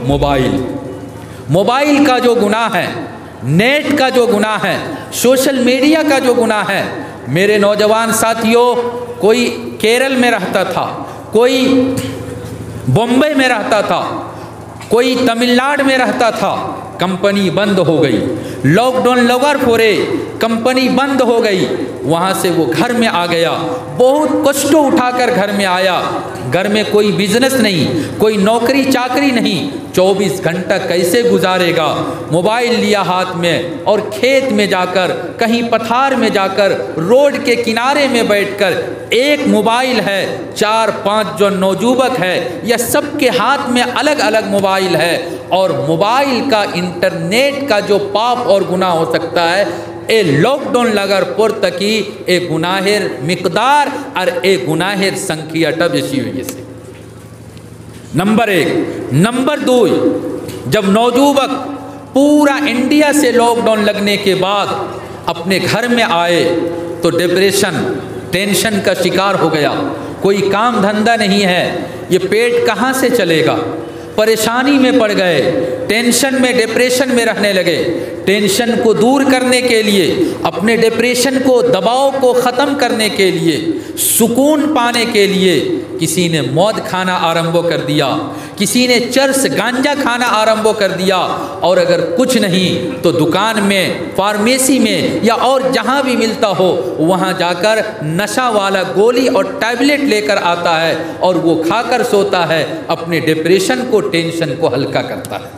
Mobile کا جو گناہ ہے، نیٹ کا جو گناہ ہے، سوشل میڈیا کا جو گناہ ہے، میرے نوجوان ساتھیوں، کوئی کیرل میں رہتا تھا، کوئی بمبئی میں رہتا تھا، کوئی تمل ناڈو میں رہتا تھا، کمپنی بند ہو گئی، لاک ڈاؤن لگا پورے، کمپنی بند ہو گئی، وہاں سے وہ گھر میں آ گیا، بہت کشٹوں اٹھا کر گھر میں آیا، گھر میں کوئی بزنس نہیں، کوئی نوکری چاکری نہیں، 24 گھنٹہ کیسے گزارے گا؟ موبائل لیا ہاتھ میں اور کھیت میں جا کر، کہیں پتھار میں جا کر، روڈ کے کنارے میں بیٹھ کر، ایک موبائل ہے، 4-5 جو نوجوبک ہے یا سب کے ہاتھ میں الگ الگ موبائل ہے، اور موبائل کا انٹرنیٹ کا جو پاپ اور گناہ ہو سکتا ہے، اے لاک ڈاؤن لگر پر تکی اے گناہر مقدار اور اے گناہر سنکھیاٹا بیشی ہوئی سے۔ نمبر 1۔ نمبر 2، جب نوجوبک پورا انڈیا سے لاک ڈاؤن لگنے کے بعد اپنے گھر میں آئے تو ڈپریشن، ٹینشن کا شکار ہو گیا، کوئی کام دھندہ نہیں ہے، یہ پیٹ کہاں سے چلے گا؟ پریشانی میں پڑ گئے، ٹینشن میں، ڈپریشن میں رہنے لگے۔ ٹینشن کو دور کرنے کے لیے، اپنے ڈپریشن کو، دباؤ کو ختم کرنے کے لیے، سکون پانے کے لیے کسی نے مود کھانا آرمبو کر دیا، کسی نے چرس گانجا کھانا آرمبو کر دیا، اور اگر کچھ نہیں تو دکان میں، فارمیسی میں یا اور جہاں بھی ملتا ہو وہاں جا کر نشہ والا گولی اور ٹیبلٹ لے کر آتا ہے اور وہ کھا کر سوتا ہے، اپنے ڈپریشن کو، ٹینشن کو ہلکا کرتا ہے۔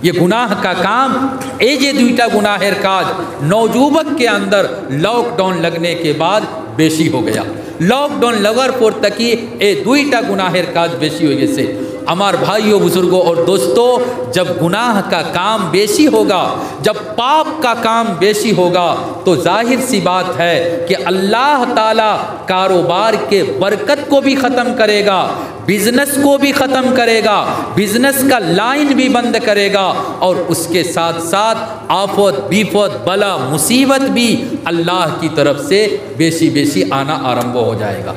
یہ گناہ کا کام، اے جے دویٹا گناہر کاج نوجوبک کے اندر لاک ڈاؤن لگنے کے بعد بیشی ہو گیا۔ لاک ڈاؤن لگر پور تکی اے دویٹا گناہر کاج بیشی ہو گئے سے۔ ہمار بھائیوں، بزرگوں اور دوستوں، جب گناہ کا کام بیشی ہوگا، جب پاپ کا کام بیشی ہوگا تو ظاہر سی بات ہے کہ اللہ تعالیٰ کاروبار کے برکت کو بھی ختم کرے گا، بزنس کو بھی ختم کرے گا، بزنس کا لائن بھی بند کرے گا، اور اس کے ساتھ ساتھ آفت، بیفت، بلا، مصیبت بھی اللہ کی طرف سے بیشی بیشی آنا آرمبو ہو جائے گا۔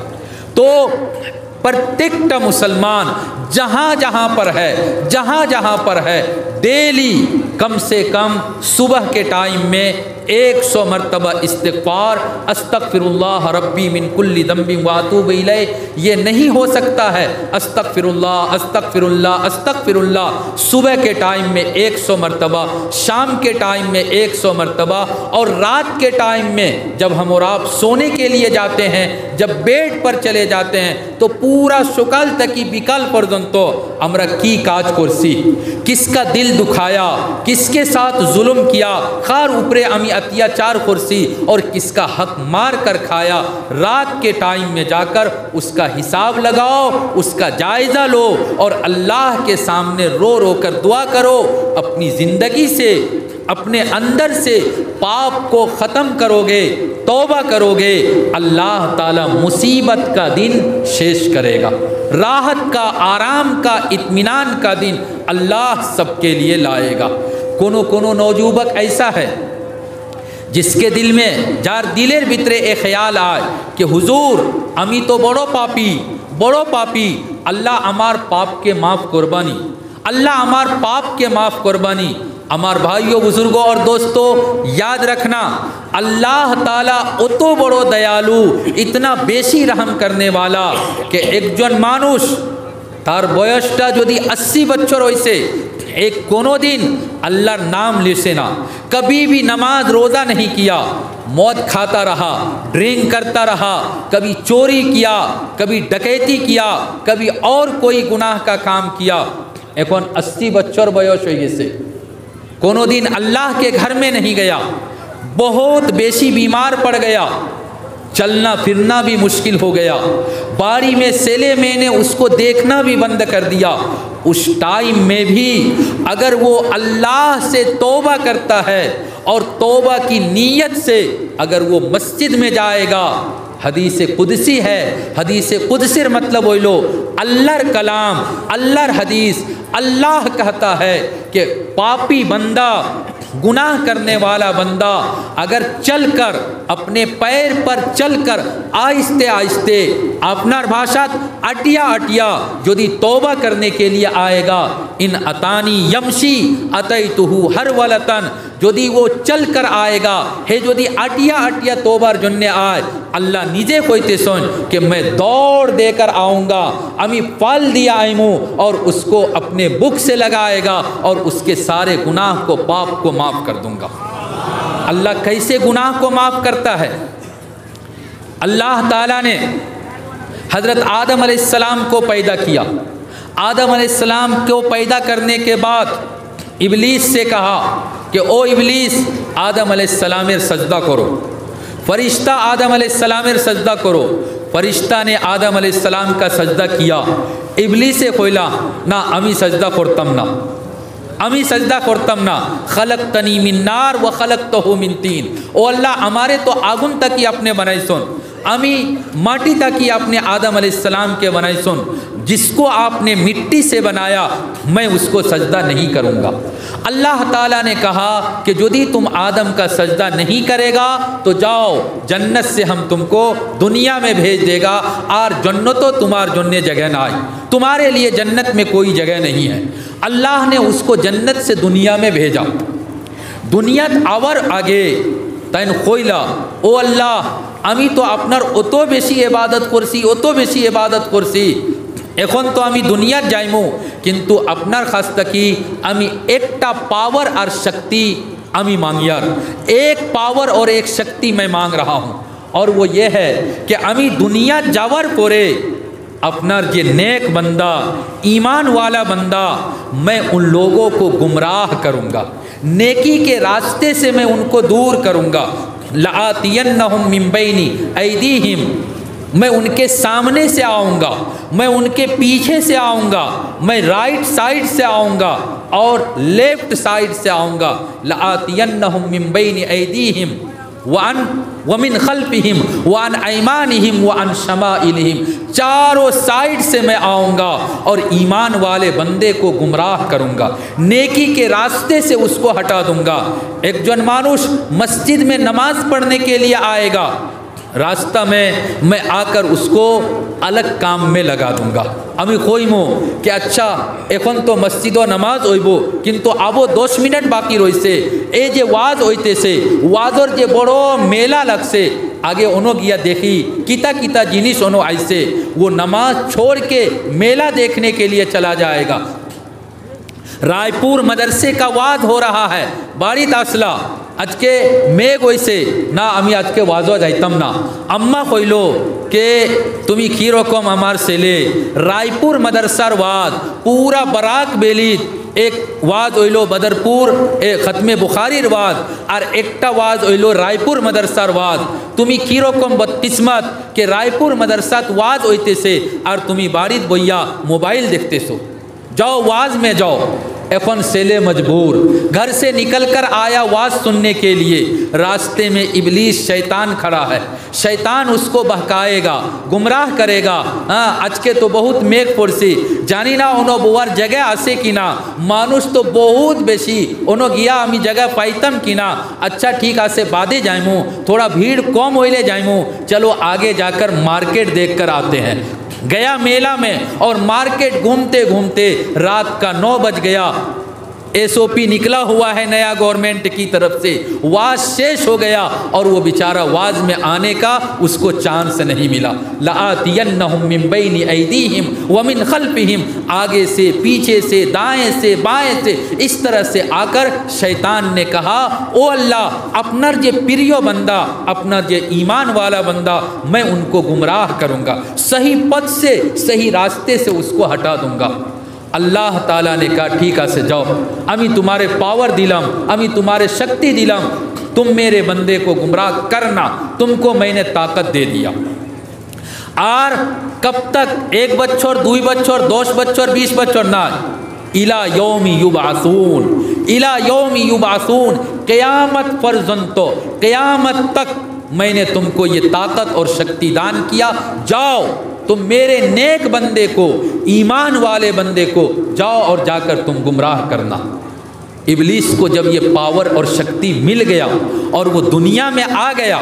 تو پرتیکٹا مسلمان جہاں جہاں پر ہے، جہاں جہاں پر ہے، ڈیلی کم سے کم صبح کے ٹائم میں 100 مرتبہ استغفار، استغفر اللہ ربی من کل ذنب واتوب الیہ۔ یہ نہیں ہو سکتا ہے استغفر اللہ، استغفر اللہ، استغفر اللہ صبح کے ٹائم میں 100 مرتبہ، شام کے ٹائم میں 100 مرتبہ، اور رات کے ٹائم میں جب ہم اور آپ سونے کے لیے جاتے ہیں، جب بیڈ پر چلے جاتے ہیں تو پورا سکال تکی بیکال پرزنتو ہمرا کی کاج کرسی، کس کا دل دکھایا، کس کے ساتھ ظلم کیا، خار اوپرے امی اتیاچار کرسی، اور کس کا حق مار کر کھایا، رات کے ٹائم میں جا کر اس کا حساب لگاؤ، اس کا جائزہ لو، اور اللہ کے سامنے رو رو کر دعا کرو، اپنی زندگی سے، اپنے اندر سے پاپ کو ختم کرو گے، توبہ کرو گے، اللہ تعالیٰ مصیبت کا دن شیش کرے گا، راحت کا، آرام کا، اطمینان کا دن اللہ سب کے لیے لائے گا۔ کونو نوجوبک ایسا ہے جس کے دل میں جار دلیر بترے ایک خیال آئے کہ حضور امی تو بڑو پاپی، اللہ ہمار پاپ کے معاف قربانی، اللہ ہمار پاپ کے معاف قربانی۔ ہمار بھائیوں، بزرگوں اور دوستوں، یاد رکھنا اللہ تعالیٰ اتو بڑو دیالو، اتنا بیشی رحم کرنے والا کہ ایک جن مانوش تار بویشٹا جو دی 80 بچر ہوئیسے، ایک کونو دن اللہ نام لیسے نا، کبھی بھی نماز روزہ نہیں کیا، موت کھاتا رہا، ڈرنک کرتا رہا، کبھی چوری کیا، کبھی ڈکیتی کیا، کبھی اور کوئی گناہ کا کام کیا، ایکون 80 بچر بویش ہوئی سے، کونو دن اللہ کے گھر میں نہیں گیا، بہت بیشی بیمار پڑ گیا، چلنا پھرنا بھی مشکل ہو گیا، باری میں سیلے میں نے اس کو دیکھنا بھی بند کر دیا۔ اس ٹائم میں بھی اگر وہ اللہ سے توبہ کرتا ہے اور توبہ کی نیت سے اگر وہ مسجد میں جائے گا، حدیث قدسی ہے، حدیث قدسی مطلب وہی لو اللہ کلام، اللہ حدیث، اللہ کہتا ہے کہ پاپی بندہ گناہ کرنے والا بندہ اگر چل کر اپنے پیر پر چل کر آہستے آہستے আপনার ভাষাত আটিয়া আটিয়া যদি তওবা করনে কে লিয়ে আয়েগা ইন আতানি ইয়ামশি আতাইতুহু হারওয়ালাতান যদি ও চল কর আয়েগা হে যদি আটিয়া আটিয়া তওবার জন্য আয় আল্লাহ নিজে কইতেছেন कि मैं दौड़ देकर आऊँगा আমি फल दिया आइमू और उसको अपने बुक से लगाएगा और उसके सारे गुनाह को पाप को माफ़ कर दूँगा। अल्लाह कैसे गुनाह को माफ़ करता है? अल्लाह ताला ने हज़रत आदम अलैहिस्सलाम को पैदा किया। आदम अलैहिस्सलाम को पैदा करने के बाद इबलीस से कहा कि ओ इबलीस आदम अलैहिस्सलामेर सजदा करो। फरिश्ता आदम अलैहिस्सलामेर सजदा करो। फरिश्ता ने आदम अलैहिस्सलाम का सजदा किया। इबलीसे कइला ना आमी सजदा करताम ना, আমি সজদা করতাম না। খলকতনি মিন নার ওয়া খলকতহু মিন তিন। ও আল্লাহ আমারে তো আগুন তাকি আপনি বানাইছেন, আমি মাটি ताकि आपने आदम अलैहिस्सलाम के बनाइसन, जिसको आपने मिट्टी से बनाया मैं उसको सजदा नहीं करूँगा। अल्लाह ताला ने कहा कि यदि तुम आदम का सजदा नहीं करेगा तो जाओ जन्नत से हम तुमको दुनिया में भेज देगा और जन्नतो तुम्हार जन्ने जगह ना आई, तुम्हारे लिए जन्नत में कोई जगह नहीं है। अल्लाह ने उसको जन्नत से दुनिया में भेजा। दुनियात आवर आगे তাইন কইলা ও আল্লাহ আমি তো আপনার অত বেশি ইবাদত করছি, অত বেশি ইবাদত করছি, এখন তো আমি দুনিয়াত যাইমু, কিন্তু আপনার কাছ থেকে আমি একটা पावर और शक्ति আমি मांगियार, एक पावर और एक शक्ति मैं मांग रहा हूँ और वो ये है कि আমি दुनिया যাওয়ার পরে अपना ये नेक बंदा ईमान वाला बंदा मैं उन लोगों को गुमराह करूँगा, नेकी के रास्ते से मैं उनको दूर करूँगा। लातियन्नहुम मिन बैनी ऐदीहिम, मैं उनके सामने से आऊँगा, मैं उनके पीछे से आऊँगा, मैं राइट साइड से आऊँगा और लेफ्ट साइड से आऊँगा। लातियन्नहुम मिन बैनी ऐदीहिम वमिन खल्फिहिम वान ऐमानिहिम वान शमाइलिहिम, चारों साइड से मैं आऊँगा और ईमान वाले बंदे को गुमराह करूँगा, नेकी के रास्ते से उसको हटा दूँगा। एक जन मानुष मस्जिद में नमाज पढ़ने के लिए आएगा, रास्ता में मैं आकर उसको अलग काम में लगा दूँगा। আমি কইমো कि अच्छा এখন তো মসজিদ নামাজ হইব কিন্তু আবো 10 মিনিট বাকি রইছে, এই যে ওয়াজ হইতেছে ওয়াজর যে বড় মেলা লাগছে आगे उनो गया देखी किता किता जिनिस उनो आइसे, वो नमाज छोड़ के मेला देखने के लिए चला जाएगा। रायपुर मदरसे का वाद हो रहा है, बाड़ी तासला आज के मेघ वैसे ना आमी आज के वाजो जाइतम ना, अम्मा कइलो के तुमी की रकम हमार सेले रायपुर मदरसार वाद पूरा बराक बेलित एक वाज ओइलो बदरपुर एक ख़त्मे बुखारीर वाद और एकटा वाज ओइलो रायपुर मदरसार वाद। तुमी की रकम बदकिस्मत के रायपुर मदरसात वाज होते से और तुमी बारित बोइया मोबाइल देखते सो, जाओ वाज में जाओ। एखन सेले मजबूर घर से निकल कर आया वाज सुनने के लिए, रास्ते में इबलीस शैतान खड़ा है, शैतान उसको बहकाएगा, गुमराह करेगा। हाँ आज के तो बहुत मेघ पड़सी जानी ना उनो बुआर जगह आसे कि ना, मानुष तो बहुत बेशी उनो गया आमी जगह पाइतम कि ना, अच्छा ठीक आसे बादे जाइमू, थोड़ा भीड़ कम होइले जाइमू, चलो आगे जाकर मार्केट देख कर आते हैं। गया मेला में और मार्केट घूमते घूमते रात का 9 बज गया। एसओपी निकला हुआ है नया गवर्नमेंट की तरफ से, वाज शेष हो गया और वो बेचारा वाज में आने का उसको चांस नहीं मिला। लातियन्नहुम मिन बैनि ऐदीहिम व मिन खल्फिहिम, आगे से पीछे से दाएं से बाएं से इस तरह से आकर शैतान ने कहा ओ अल्लाह अपना जे प्रिय बंदा अपना जे ईमान वाला बंदा मैं उनको गुमराह करूँगा, सही पथ से सही रास्ते से उसको हटा दूँगा। अल्लाह ताला ने कहा ठीक है जाओ, अमी तुम्हारे पावर दिलम, अमी तुम्हारे शक्ति दिलम, तुम मेरे बंदे को गुमराह करना, तुमको मैंने ताकत दे दिया। और कब तक 1 बच्चों 2 बच्चों 10 बच्चों 20 बच्चों ना, इला यौमी युबासून, इला यौमी युबासून, क़यामत फर्जंतो, क़यामत तक मैंने तुमको ये ताकत और शक्ति दान किया। जाओ तुम मेरे नेक बंदे को ईमान वाले बंदे को जाओ और जाकर तुम गुमराह करना। ابلیس کو جب یہ پاور اور شکتی مل گیا اور وہ دنیا میں آ گیا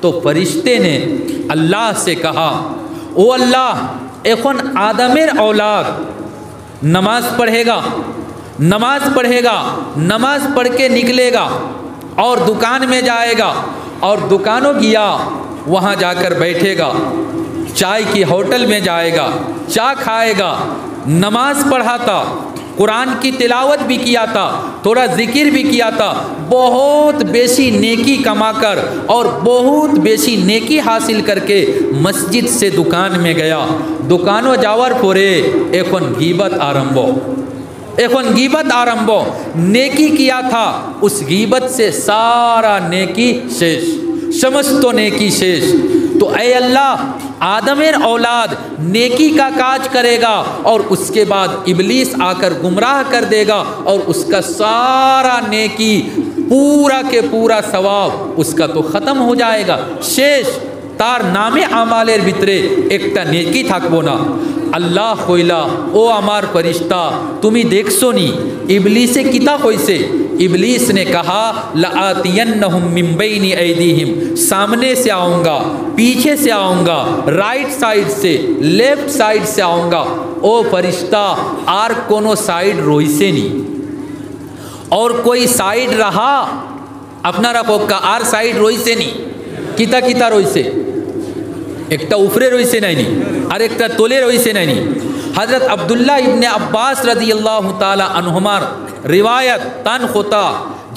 تو فرشتے نے اللہ سے کہا او اللہ এখন আদমের औलाद نماز پڑھے گا نماز پڑھ کے نکلے گا اور دکان میں جائے گا اور دکانوں گیا وہاں جا کر بیٹھے گا، چائے کی ہوٹل میں جائے گا، چائے کھائے گا، نماز پڑھا تھا، قرآن کی تلاوت بھی کیا تھا، تھوڑا ذکر بھی کیا تھا، بہت بیشی نیکی کما کر اور بہت بیشی نیکی حاصل کر کے مسجد سے دکان میں گیا، دکانوں جاور پورے এখন گیبت آرمبو نیکی کیا تھا، اس گیبت سے سارا نیکی شیش، سمستو نیکی شیش۔ تو اے اللہ آدمیر اولاد نیکی کا کاج کرے گا اور اس کے بعد ابلیس آ کر گمراہ کر دے گا اور اس کا سارا نیکی پورا کے پورا ثواب اس کا تو ختم ہو جائے گا، شیش তার নামে আমালের ভিতরে একটা নেকি থাকবো না। আল্লাহ কইলা ও আমার ফেরেশতা তুমি দেখছো নি ইবলিসে কিতা কইছে? इबलीस ने कहा लातियन्नहुम मिन बैनि ऐदीहिम, सामने से आऊँगा, पीछे से आऊँगा, राइट साइड से, लेफ्ट साइड से आऊँगा। ओ फरिश्ता आर कोनो साइड रोइसे नी और कोई साइड रहा अपना रखो का आर साइड रोइसे नी किता किता रोइसे एकटा उफरे रोइसे नहीं और एकटा तोले रोइसे नहीं। हज़रत अब्दुल्ला इब्ने अब्बास रज़ी अल्लाह ताला अन्हुमार रिवायत तन खोता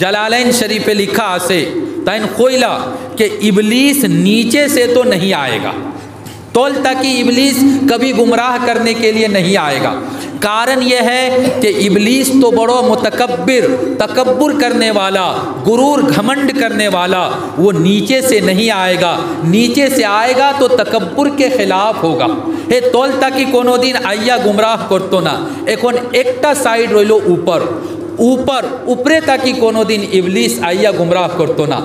जलालैन शरीफ लिखा आसे तन खोइला कि इबलीस नीचे से तो नहीं आएगा, तोल ताकि इबलीस कभी गुमराह करने के लिए नहीं आएगा। कारण यह है कि इबलीस तो बड़ो मुतकब्बिर, तकब्बुर करने वाला, गुरूर घमंड करने वाला, वो नीचे से नहीं आएगा, नीचे से आएगा तो तकब्बुर के खिलाफ होगा। हे तोल ताकि कोनो दिन आइया गुमराह करतो ना, एकोन एकटा साइड रोइलो ऊपर ऊपरे ताकि कोनो दिन इबलीस आइया गुमराह करतो ना।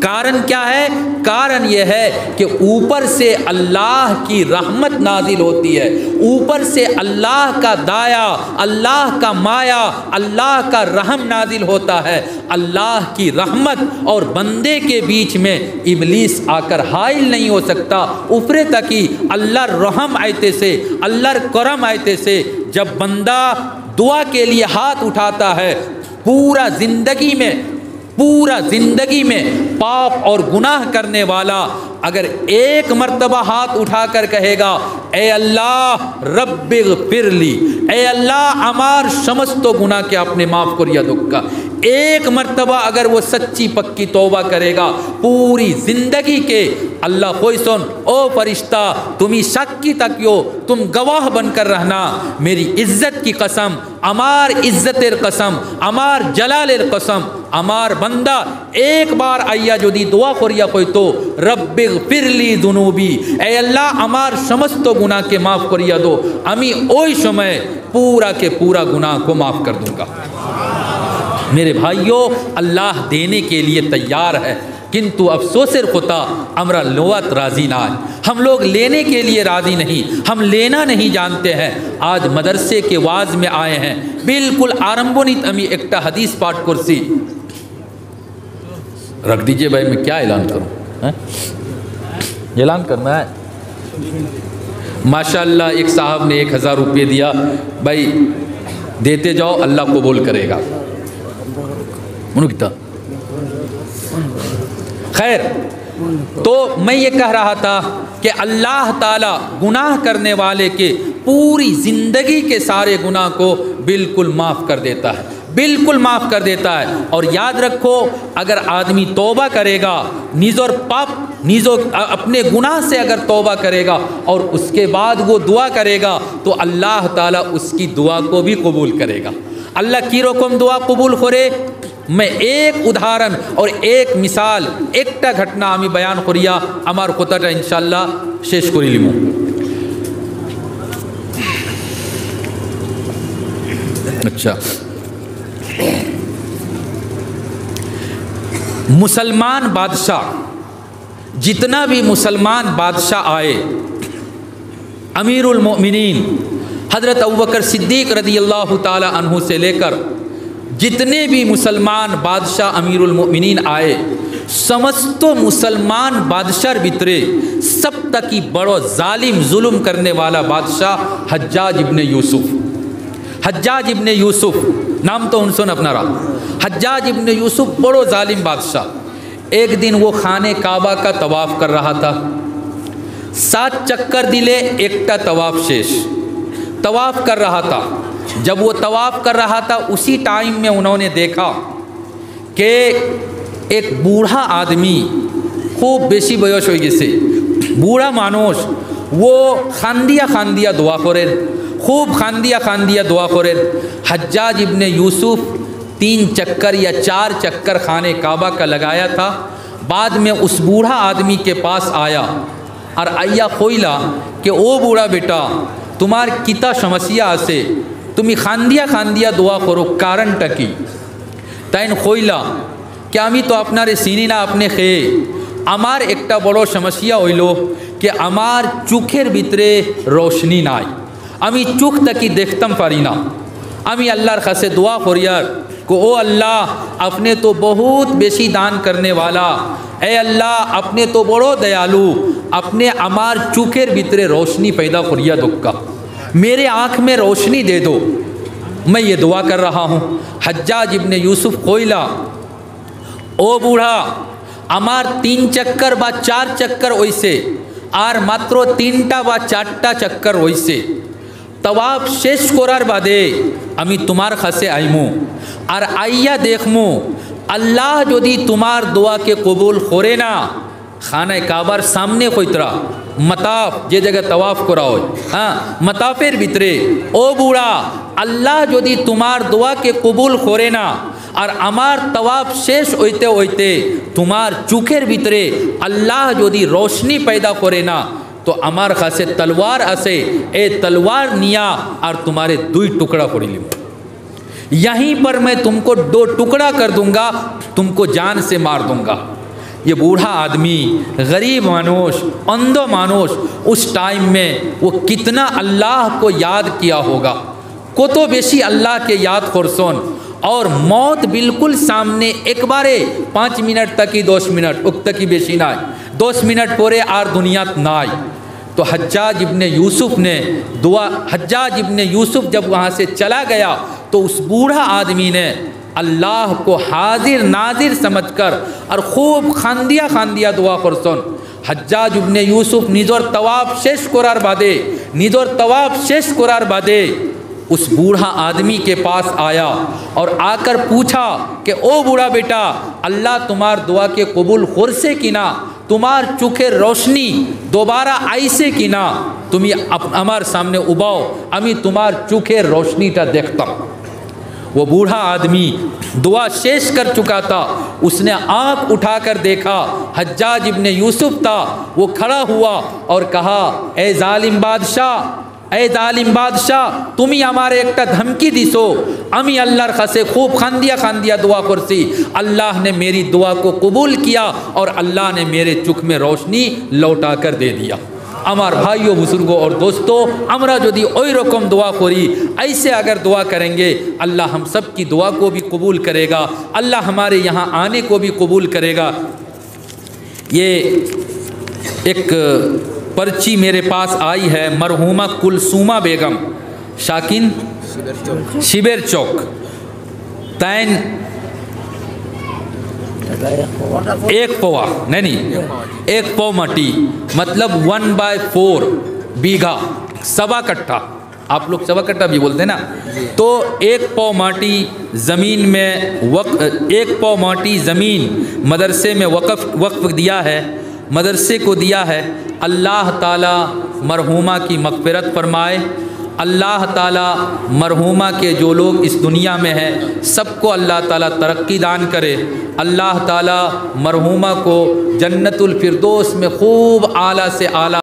कारण क्या है? कारण यह है कि ऊपर से अल्लाह की रहमत नाजिल होती है, ऊपर से अल्लाह का दाया, अल्लाह का माया, अल्लाह का रहम नाजिल होता है। अल्लाह की रहमत और बंदे के बीच में इबलीस आकर हाइल नहीं हो सकता। ऊपरे तकी अल्लाह रहम आयते से, अल्लाह करम आयते से जब बंदा दुआ के लिए हाथ उठाता है, पूरा ज़िंदगी में पाप और गुनाह करने वाला अगर एक मर्तबा हाथ उठाकर कहेगा ए अल्लाह रब्बिग़फिरली, ए अल्लाह अमार समस्त गुनाह के आपने माफ़ करिया दुक्का, एक मर्तबा अगर वो सच्ची पक्की तौबा करेगा पूरी ज़िंदगी के अल्लाह कोई सुन ओ फरिश्ता तुम्ही साक्षी तकियो, तुम गवाह बनकर रहना, मेरी इज्जत की कसम, अमार इज्जतेर कसम, अमार जलालेर कसम, अमार बंदा एक बार आइया যদি দোয়া করিয়া কইতো রব্বিগফিরলি যুনুবি, এ আল্লাহ আমার সমস্ত গুনাহকে মাফ করিয়া দো, আমি ওই সময় पूरा के पूरा गुनाह को माफ़ कर दूंगा। मेरे भाइयों अल्लाह देने के लिए तैयार है, किंतु अफसोसेर खुदा हमरा लोवत राज़ी ना है, हम लोग लेने के लिए राज़ी नहीं, हम लेना नहीं जानते हैं। आज मदरसे के वाज में आए हैं, बिल्कुल आरंभोनित अमी एकटा हदीस पाठ कुर्सी रख दीजिए भाई, मैं क्या ऐलान करूं? ऐलान करना है। माशाअल्लाह एक साहब ने 1000 रुपये दिया, भाई देते जाओ अल्लाह कबूल करेगा। खैर, तो मैं ये कह रहा था कि अल्लाह ताला गुनाह करने वाले के पूरी ज़िंदगी के सारे गुनाह को बिल्कुल माफ़ कर देता है, बिल्कुल माफ़ कर देता है। और याद रखो अगर आदमी तौबा करेगा अपने गुनाह से अगर तौबा करेगा और उसके बाद वो दुआ करेगा तो अल्लाह ताला उसकी दुआ को भी कबूल करेगा। अल्लाह की रकम दुआ कबूल करे। मैं एक उदाहरण और एक मिसाल एकटा घटना आमी बयान करिया आमार कथाटा इंशाल्लाह शेष करि लिमु। अच्छा, मुसलमान बादशाह, जितना भी मुसलमान बादशाह आए, अमीरुल मोमिनीन हज़रत अबू बकर सिद्दीक़ रज़ी अल्लाह ताला अन्हु से लेकर जितने भी मुसलमान बादशाह अमीरुल मोमिनीन आए समस्त मुसलमान बादशाह भितरे सब तक ही बड़ो जालिम जुल्म करने वाला बादशाह हज्जाज इब्ने यूसुफ। हज्जाज इब्ने यूसुफ नाम तो उन सुन अपना रहा। हज्जाज इब्ने यूसुफ बड़ो जालिम बादशाह। एक दिन वो खाने काबा का तवाफ़ कर रहा था। 7 चक्कर दिले, एकटा तवाफ़ शेष। तवाफ़ कर रहा था। जब वो तवाफ़ कर रहा था उसी टाइम में उन्होंने देखा कि एक बूढ़ा आदमी खूब बेशी बयस हो गए, बूढ़ा मानुष वो खांदिया खांदिया दुआ करें, खूब खांदिया खांदिया दुआ करें। हज्जाज इब्ने यूसुफ 3 चक्कर या 4 चक्कर खाने काबा का लगाया था। बाद में उस बूढ़ा आदमी के पास आया और आया खोइला कि ओ बूढ़ा बेटा तुम्हार किता समस्या आसे, तुम्हें खांदिया खांदिया दुआ करो कारण टकी। तैन खोइला कि आमी तो आपनारे सीनी ना अपने खे आमार एकटा बड़ो समस्या हইল कि आमार चोखेर भितरे रोशनी नाई, आमी चोख तकी देखताम पारी ना। आमी अल्लाहर काছে दुआ करियार को ओ अल्लाह अपने तो बहुत बेशी दान करने वाला, ए अल्लाह अपने तो बड़ो दयालु, अपने आमार चोखेर भितरे रोशनी पैदा करिया दोक्का, मेरे आँख में रोशनी दे दो, मैं ये दुआ कर रहा हूँ। हज्जाज इब्ने यूसुफ कोइला ओ बूढ़ा आमार 3 चक्कर बा 4 चक्कर वैसे और मात्र 3टा बा 4टा चक्कर वैसे तवाफ शेष करार बादे आमी तुम्हार काছে आईमु और आइया देखमु अल्लाह यदि तुम्हार दुआ के कबूल करे ना खाना काबार सामने कोइतरा मताफ जे जगह तवाफ करा हो, हाँ मताफेर भितरे ओ बूढ़ा अल्लाह यदि तुम्हार दुआ के कबूल करे ना और आमार तवाफ शेष होते होते तुम्हार चोखेर भितरे अल्लाह यदि रोशनी पैदा करे ना तो आमार काছে तलवार आसे, ए तलवार निया और तुम्हारे 2 टुकड़ा कर लिम, यहीं पर मैं तुमको 2 टुकड़ा कर दूंगा, तुमको जान से मार दूंगा। ये बूढ़ा आदमी गरीब मानुष अंधो मानुष उस टाइम में वो कितना अल्लाह को याद किया होगा, कत बेशी अल्लाह के याद करसन और मौत बिल्कुल सामने एक बारे 5 मिनट तक ही 10 मिनट उक तक ही बेशी ना 10 मिनट पोरे आर दुनियात नाई। तो हज्जाज इब्ने यूसुफ ने दुआ, हज्जाज इब्ने यूसुफ जब वहाँ से चला गया तो उस बूढ़ा आदमी ने अल्लाह को हाजिर नाजिर समझकर और खूब खांदिया खांदिया दुआ करसन। हज्जाज इब्ने यूसुफ निजर तवाफ शेष करार बादे निजर तवाफ शेष करार बादे उस बूढ़ा आदमी के पास आया और आकर पूछा कि ओ बूढ़ा बेटा अल्लाह तुम्हार दुआ के कबूल करसे कि ना, तुम्हार चोखे रोशनी दोबारा आईसे कि ना, तुम्हें हमार सामने उबाओ अमी तुम्हार चोखे रोशनीटा देखता। वो बूढ़ा आदमी दुआ शेष कर चुका था, उसने आँख उठाकर देखा हज्जाज इब्ने यूसुफ था, वो खड़ा हुआ और कहा ए जालिम बादशाह, ए जालिम बादशाह तुम्हें हमारे एक धमकी दिसो, अमी अल्लाहर काছে खूब खांदिया खांदिया दुआ करसी, अल्लाह ने मेरी दुआ को कबूल किया और अल्लाह ने मेरे चुख में रोशनी लौटा कर दे दिया। আমার भाइयों बुजुर्गों और दोस्तों আমরা যদি ওই রকম दुआ करी, ऐसे अगर दुआ करेंगे अल्लाह हम सब की दुआ को भी कबूल करेगा, अल्लाह हमारे यहाँ आने को भी कबूल करेगा। ये एक पर्ची मेरे पास आई है, मरहूमा कुलसूमा बेगम शाकिन शिबेर चौक तैन 1 पौवा नहीं 1 पौ मटी मतलब 1/4 बीघा, 1.25 कट्ठा, आप लोग 1.25 कट्ठा भी बोलते हैं ना, तो 1 पौ माटी ज़मीन में 1 पौ माटी ज़मीन मदरसे में वक्फ दिया है, मदरसे को दिया है। अल्लाह ताला मरहूमा की मग़फ़िरत फरमाए, अल्लाह ताला मरहूमा के जो लोग इस दुनिया में हैं सबको अल्लाह ताला तरक्की दान करे, अल्लाह ताला मरहूमा को जन्नतुल फिरदौस में खूब आला से आला